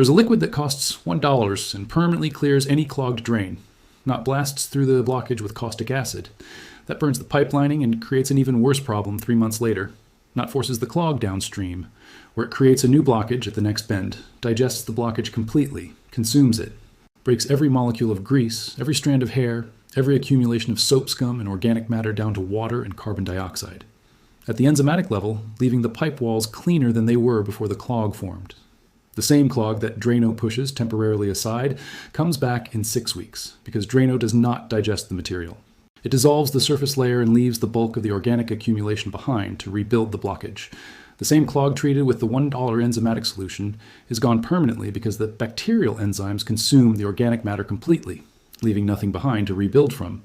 There's a liquid that costs $1 and permanently clears any clogged drain, not blasts through the blockage with caustic acid. That burns the pipe lining and creates an even worse problem 3 months later. Not forces the clog downstream, where it creates a new blockage at the next bend, digests the blockage completely, consumes it, breaks every molecule of grease, every strand of hair, every accumulation of soap scum and organic matter down to water and carbon dioxide. At the enzymatic level, leaving the pipe walls cleaner than they were before the clog formed. The same clog that Drano pushes temporarily aside comes back in 6 weeks, because Drano does not digest the material. It dissolves the surface layer and leaves the bulk of the organic accumulation behind to rebuild the blockage. The same clog treated with the $1 enzymatic solution is gone permanently because the bacterial enzymes consume the organic matter completely, leaving nothing behind to rebuild from.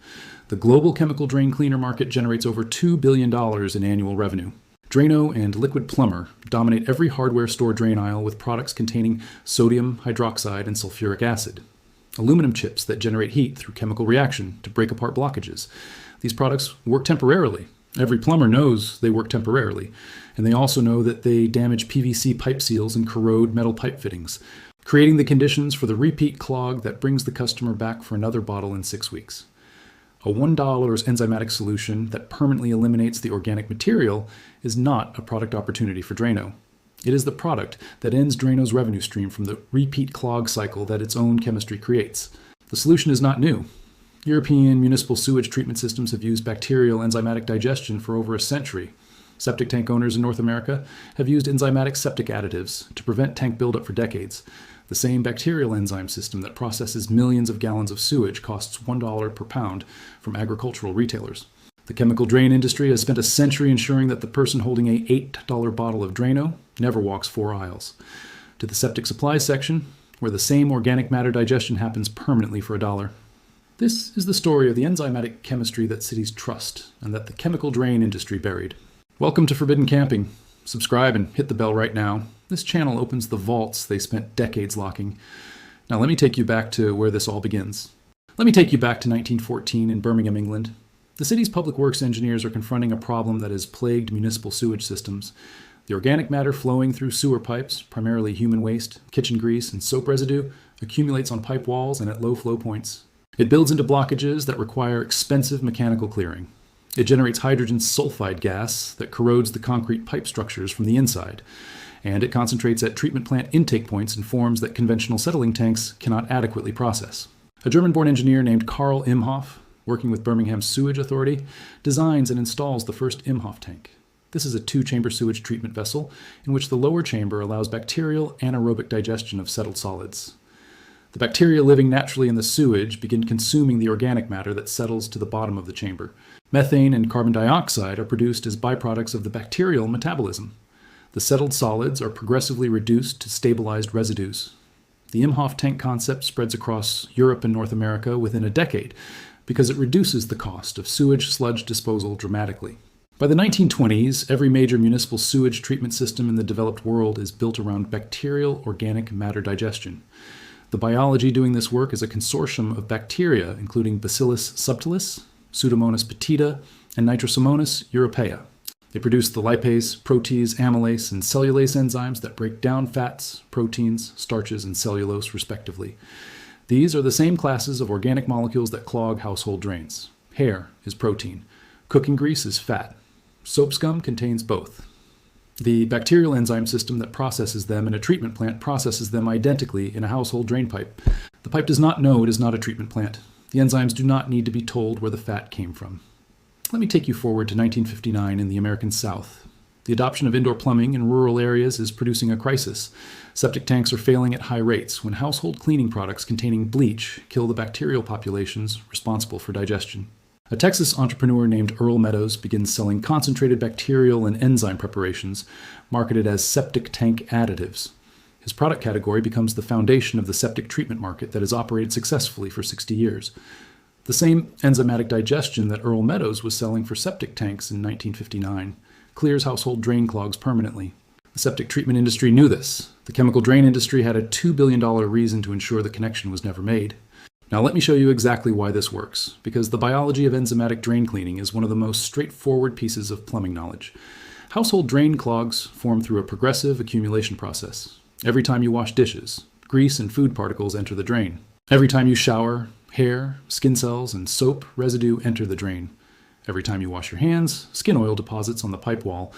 The global chemical drain cleaner market generates over $2 billion in annual revenue. Drano and Liquid Plumber dominate every hardware store drain aisle with products containing sodium hydroxide and sulfuric acid. Aluminum chips that generate heat through chemical reaction to break apart blockages. These products work temporarily. Every plumber knows they work temporarily, and they also know that they damage PVC pipe seals and corrode metal pipe fittings, creating the conditions for the repeat clog that brings the customer back for another bottle in 6 weeks. A $1 enzymatic solution that permanently eliminates the organic material is not a product opportunity for Drano. It is the product that ends Drano's revenue stream from the repeat clog cycle that its own chemistry creates. The solution is not new. European municipal sewage treatment systems have used bacterial enzymatic digestion for over a century. Septic tank owners in North America have used enzymatic septic additives to prevent tank buildup for decades. The same bacterial enzyme system that processes millions of gallons of sewage costs $1 per pound from agricultural retailers. The chemical drain industry has spent a century ensuring that the person holding a $8 bottle of Drano never walks 4 aisles to the septic supplies section, where the same organic matter digestion happens permanently for $1. This is the story of the enzymatic chemistry that cities trust and that the chemical drain industry buried. Welcome to Forbidden Camping. Subscribe and hit the bell right now. This channel opens the vaults they spent decades locking. Now let me take you back to where this all begins. Let me take you back to 1914 in Birmingham, England. The city's public works engineers are confronting a problem that has plagued municipal sewage systems. The organic matter flowing through sewer pipes, primarily human waste, kitchen grease, and soap residue, accumulates on pipe walls and at low flow points. It builds into blockages that require expensive mechanical clearing. It generates hydrogen sulfide gas that corrodes the concrete pipe structures from the inside. And it concentrates at treatment plant intake points in forms that conventional settling tanks cannot adequately process. A German-born engineer named Karl Imhoff, working with Birmingham's Sewage Authority, designs and installs the first Imhoff tank. This is a 2-chamber sewage treatment vessel in which the lower chamber allows bacterial anaerobic digestion of settled solids. The bacteria living naturally in the sewage begin consuming the organic matter that settles to the bottom of the chamber. Methane and carbon dioxide are produced as byproducts of the bacterial metabolism. The settled solids are progressively reduced to stabilized residues. The Imhoff tank concept spreads across Europe and North America within a decade, because it reduces the cost of sewage sludge disposal dramatically. By the 1920s, every major municipal sewage treatment system in the developed world is built around bacterial organic matter digestion. The biology doing this work is a consortium of bacteria, including Bacillus subtilis, Pseudomonas petita, and Nitrosomonas europaea. They produce the lipase, protease, amylase, and cellulase enzymes that break down fats, proteins, starches, and cellulose, respectively. These are the same classes of organic molecules that clog household drains. Hair is protein. Cooking grease is fat. Soap scum contains both. The bacterial enzyme system that processes them in a treatment plant processes them identically in a household drain pipe. The pipe does not know it is not a treatment plant. The enzymes do not need to be told where the fat came from. Let me take you forward to 1959 in the American South. The adoption of indoor plumbing in rural areas is producing a crisis. Septic tanks are failing at high rates when household cleaning products containing bleach kill the bacterial populations responsible for digestion. A Texas entrepreneur named Earl Meadows begins selling concentrated bacterial and enzyme preparations marketed as septic tank additives. His product category becomes the foundation of the septic treatment market that has operated successfully for 60 years. The same enzymatic digestion that Earl Meadows was selling for septic tanks in 1959 clears household drain clogs permanently. The septic treatment industry knew this. The chemical drain industry had a $2 billion reason to ensure the connection was never made. Now let me show you exactly why this works, because the biology of enzymatic drain cleaning is one of the most straightforward pieces of plumbing knowledge. Household drain clogs form through a progressive accumulation process. Every time you wash dishes, Grease and food particles enter the drain. Every time you shower, hair, skin cells, and soap residue enter the drain. Every time you wash your hands, skin oil deposits on the pipe wall.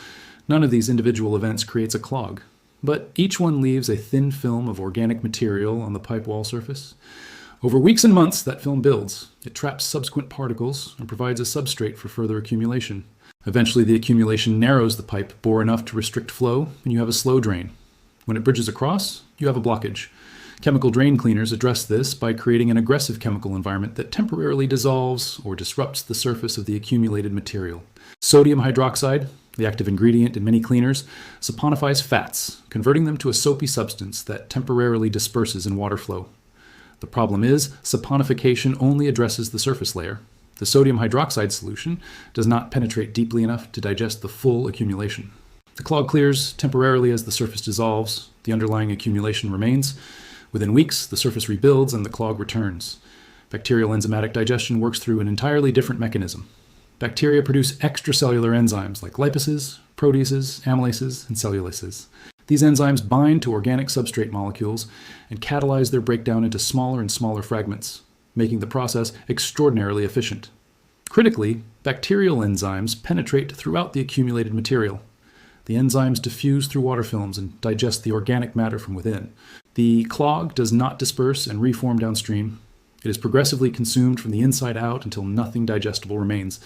None of these individual events creates a clog, but each one leaves a thin film of organic material on the pipe wall surface. Over weeks and months, that film builds. It traps subsequent particles and provides a substrate for further accumulation. Eventually, the accumulation narrows the pipe bore enough to restrict flow, and you have a slow drain. When it bridges across, you have a blockage. Chemical drain cleaners address this by creating an aggressive chemical environment that temporarily dissolves or disrupts the surface of the accumulated material. Sodium hydroxide, the active ingredient in many cleaners, saponifies fats, converting them to a soapy substance that temporarily disperses in water flow. The problem is, saponification only addresses the surface layer. The sodium hydroxide solution does not penetrate deeply enough to digest the full accumulation. The clog clears temporarily as the surface dissolves. The underlying accumulation remains. Within weeks, the surface rebuilds and the clog returns. Bacterial enzymatic digestion works through an entirely different mechanism. Bacteria produce extracellular enzymes like lipases, proteases, amylases, and cellulases. These enzymes bind to organic substrate molecules and catalyze their breakdown into smaller and smaller fragments, making the process extraordinarily efficient. Critically, bacterial enzymes penetrate throughout the accumulated material. The enzymes diffuse through water films and digest the organic matter from within. The clog does not disperse and reform downstream. It is progressively consumed from the inside out until nothing digestible remains.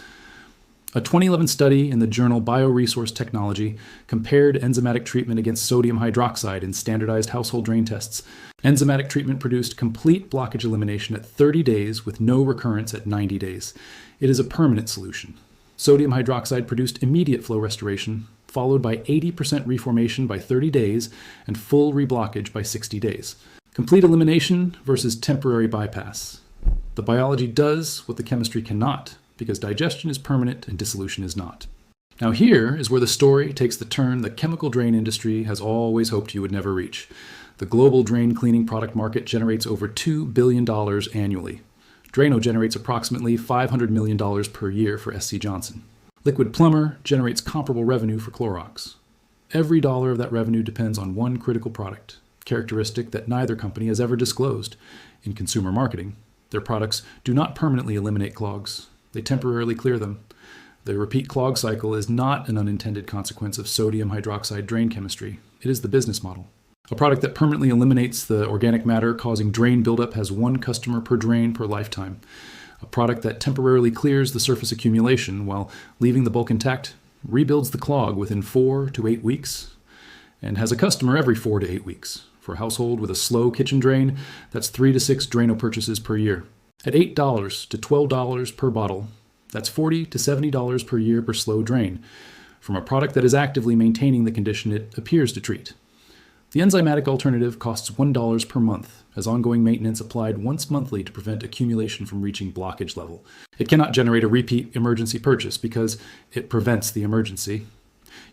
A 2011 study in the journal Bioresource Technology compared enzymatic treatment against sodium hydroxide in standardized household drain tests. Enzymatic treatment produced complete blockage elimination at 30 days with no recurrence at 90 days. It is a permanent solution. Sodium hydroxide produced immediate flow restoration, followed by 80% reformation by 30 days and full reblockage by 60 days. Complete elimination versus temporary bypass. The biology does what the chemistry cannot, because digestion is permanent and dissolution is not. Now here is where the story takes the turn the chemical drain industry has always hoped you would never reach. The global drain cleaning product market generates over $2 billion annually. Drano generates approximately $500 million per year for SC Johnson. Liquid Plumber generates comparable revenue for Clorox. Every dollar of that revenue depends on one critical product, characteristic that neither company has ever disclosed. In consumer marketing, their products do not permanently eliminate clogs. They temporarily clear them. The repeat clog cycle is not an unintended consequence of sodium hydroxide drain chemistry. It is the business model. A product that permanently eliminates the organic matter causing drain buildup has one customer per drain per lifetime. A product that temporarily clears the surface accumulation while leaving the bulk intact rebuilds the clog within 4 to 8 weeks and has a customer every 4 to 8 weeks. For a household with a slow kitchen drain, that's 3 to 6 Drano purchases per year. At $8 to $12 per bottle, that's $40 to $70 per year per slow drain, from a product that is actively maintaining the condition it appears to treat. The enzymatic alternative costs $1 per month, as ongoing maintenance applied once monthly to prevent accumulation from reaching blockage level. It cannot generate a repeat emergency purchase because it prevents the emergency.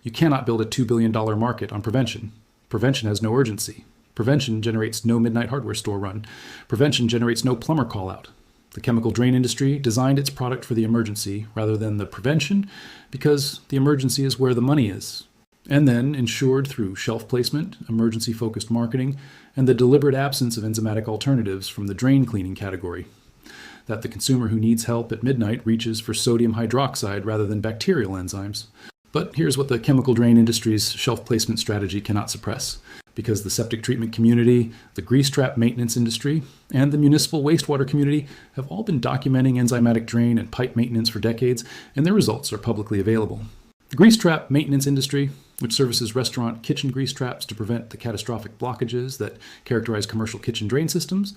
You cannot build a $2 billion market on prevention. Prevention has no urgency. Prevention generates no midnight hardware store run. Prevention generates no plumber call out. The chemical drain industry designed its product for the emergency rather than the prevention because the emergency is where the money is. And then ensured through shelf placement, emergency-focused marketing, and the deliberate absence of enzymatic alternatives from the drain cleaning category, that the consumer who needs help at midnight reaches for sodium hydroxide rather than bacterial enzymes. But here's what the chemical drain industry's shelf placement strategy cannot suppress, because the septic treatment community, the grease trap maintenance industry, and the municipal wastewater community have all been documenting enzymatic drain and pipe maintenance for decades, and their results are publicly available. The grease trap maintenance industry, which services restaurant kitchen grease traps to prevent the catastrophic blockages that characterize commercial kitchen drain systems,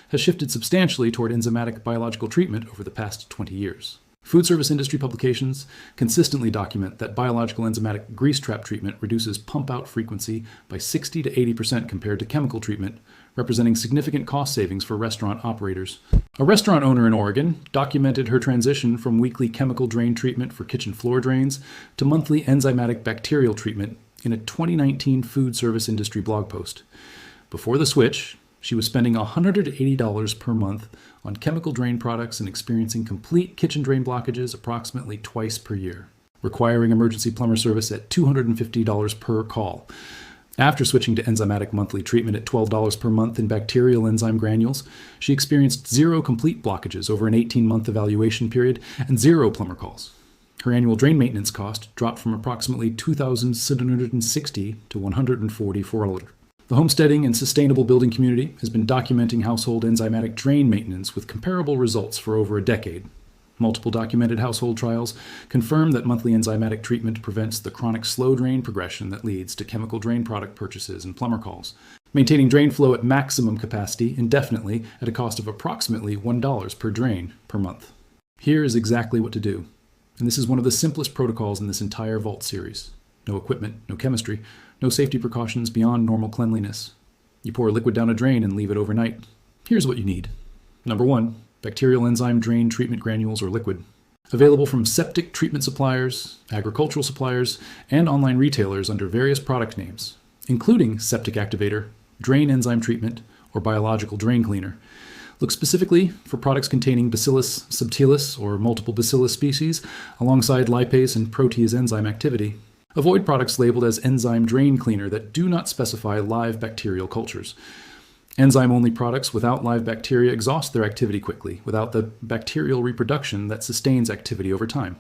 has shifted substantially toward enzymatic biological treatment over the past 20 years. Food service industry publications consistently document that biological enzymatic grease trap treatment reduces pump-out frequency by 60 to 80% compared to chemical treatment, representing significant cost savings for restaurant operators. A restaurant owner in Oregon documented her transition from weekly chemical drain treatment for kitchen floor drains to monthly enzymatic bacterial treatment in a 2019 food service industry blog post. Before the switch, she was spending $180 per month on chemical drain products and experiencing complete kitchen drain blockages approximately twice per year, requiring emergency plumber service at $250 per call. After switching to enzymatic monthly treatment at $12 per month in bacterial enzyme granules, she experienced 0 complete blockages over an 18-month evaluation period and 0 plumber calls. Her annual drain maintenance cost dropped from approximately $2,760 to $144. The homesteading and sustainable building community has been documenting household enzymatic drain maintenance with comparable results for over a decade. Multiple documented household trials confirm that monthly enzymatic treatment prevents the chronic slow drain progression that leads to chemical drain product purchases and plumber calls, maintaining drain flow at maximum capacity indefinitely at a cost of approximately $1 per drain per month. Here is exactly what to do, and this is one of the simplest protocols in this entire Vault series. No equipment, no chemistry, no safety precautions beyond normal cleanliness. You pour a liquid down a drain and leave it overnight. Here's what you need. Number 1. Bacterial enzyme drain treatment granules or liquid. Available from septic treatment suppliers, agricultural suppliers, and online retailers under various product names, including septic activator, drain enzyme treatment, or biological drain cleaner. Look specifically for products containing Bacillus subtilis or multiple bacillus species alongside lipase and protease enzyme activity. Avoid products labeled as enzyme drain cleaner that do not specify live bacterial cultures. Enzyme-only products without live bacteria exhaust their activity quickly, without the bacterial reproduction that sustains activity over time.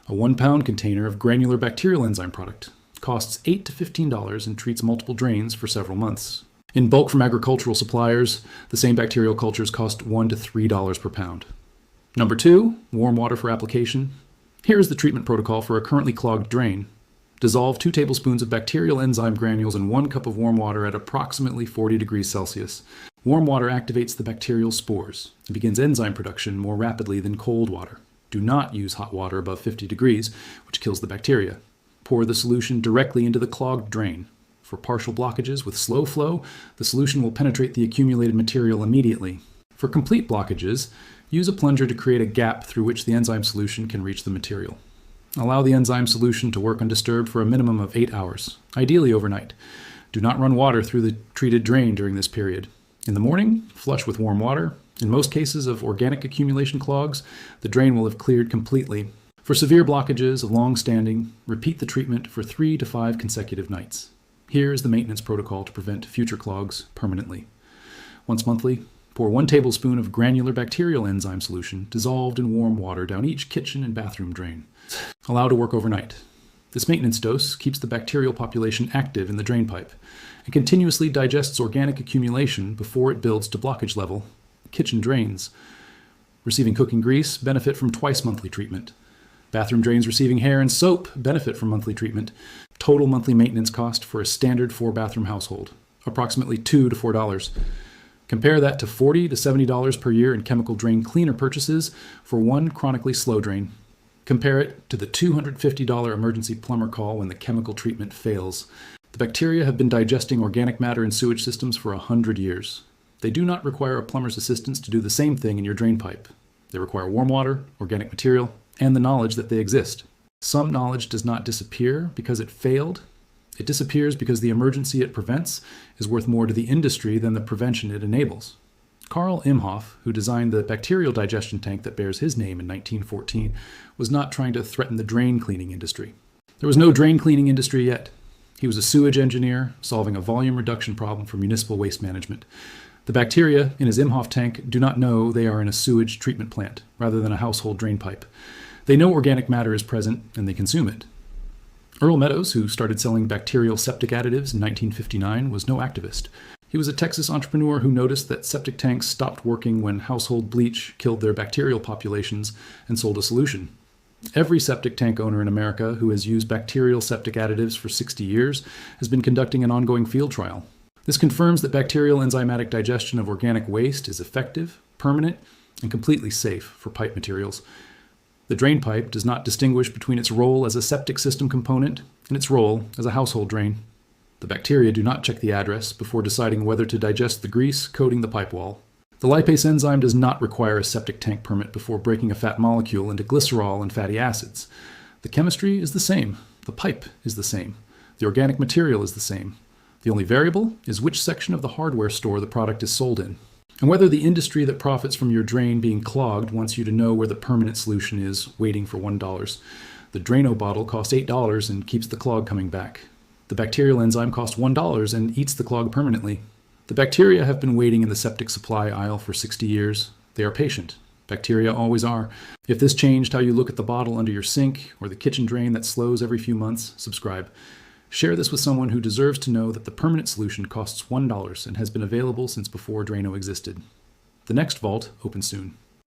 A 1-pound container of granular bacterial enzyme product costs $8 to $15 and treats multiple drains for several months. In bulk from agricultural suppliers, the same bacterial cultures cost $1 to $3 per pound. Number 2, warm water for application. Here is the treatment protocol for a currently clogged drain. Dissolve 2 tablespoons of bacterial enzyme granules in 1 cup of warm water at approximately 40 degrees Celsius. Warm water activates the bacterial spores and begins enzyme production more rapidly than cold water. Do not use hot water above 50 degrees, which kills the bacteria. Pour the solution directly into the clogged drain. For partial blockages with slow flow, the solution will penetrate the accumulated material immediately. For complete blockages, use a plunger to create a gap through which the enzyme solution can reach the material. Allow the enzyme solution to work undisturbed for a minimum of 8 hours, ideally overnight. Do not run water through the treated drain during this period. In the morning, flush with warm water. In most cases of organic accumulation clogs, the drain will have cleared completely. For severe blockages of long standing, repeat the treatment for 3 to 5 consecutive nights. Here is the maintenance protocol to prevent future clogs permanently. Once monthly, pour 1 tablespoon of granular bacterial enzyme solution dissolved in warm water down each kitchen and bathroom drain. Allow to work overnight. This maintenance dose keeps the bacterial population active in the drain pipe and continuously digests organic accumulation before it builds to blockage level. Kitchen drains receiving cooking grease benefit from twice monthly treatment. Bathroom drains receiving hair and soap benefit from monthly treatment. Total monthly maintenance cost for a standard 4-bathroom household, approximately $2 to $4. Compare that to $40 to $70 per year in chemical drain cleaner purchases for 1 chronically slow drain. Compare it to the $250 emergency plumber call when the chemical treatment fails. The bacteria have been digesting organic matter in sewage systems for 100 years. They do not require a plumber's assistance to do the same thing in your drain pipe. They require warm water, organic material, and the knowledge that they exist. Some knowledge does not disappear because it failed. It disappears because the emergency it prevents is worth more to the industry than the prevention it enables. Carl Imhoff, who designed the bacterial digestion tank that bears his name in 1914, was not trying to threaten the drain cleaning industry. There was no drain cleaning industry yet. He was a sewage engineer solving a volume reduction problem for municipal waste management. The bacteria in his Imhoff tank do not know they are in a sewage treatment plant rather than a household drain pipe. They know organic matter is present and they consume it. Earl Meadows, who started selling bacterial septic additives in 1959, was no activist. He was a Texas entrepreneur who noticed that septic tanks stopped working when household bleach killed their bacterial populations and sold a solution. Every septic tank owner in America who has used bacterial septic additives for 60 years has been conducting an ongoing field trial. This confirms that bacterial enzymatic digestion of organic waste is effective, permanent, and completely safe for pipe materials. The drain pipe does not distinguish between its role as a septic system component and its role as a household drain. The bacteria do not check the address before deciding whether to digest the grease coating the pipe wall. The lipase enzyme does not require a septic tank permit before breaking a fat molecule into glycerol and fatty acids. The chemistry is the same. The pipe is the same. The organic material is the same. The only variable is which section of the hardware store the product is sold in, and whether the industry that profits from your drain being clogged wants you to know where the permanent solution is waiting for $1. The Drano bottle costs $8 and keeps the clog coming back. The bacterial enzyme costs $1 and eats the clog permanently. The bacteria have been waiting in the septic supply aisle for 60 years. They are patient. Bacteria always are. If this changed how you look at the bottle under your sink or the kitchen drain that slows every few months, subscribe. Share this with someone who deserves to know that the permanent solution costs $1 and has been available since before Drano existed. The next vault opens soon.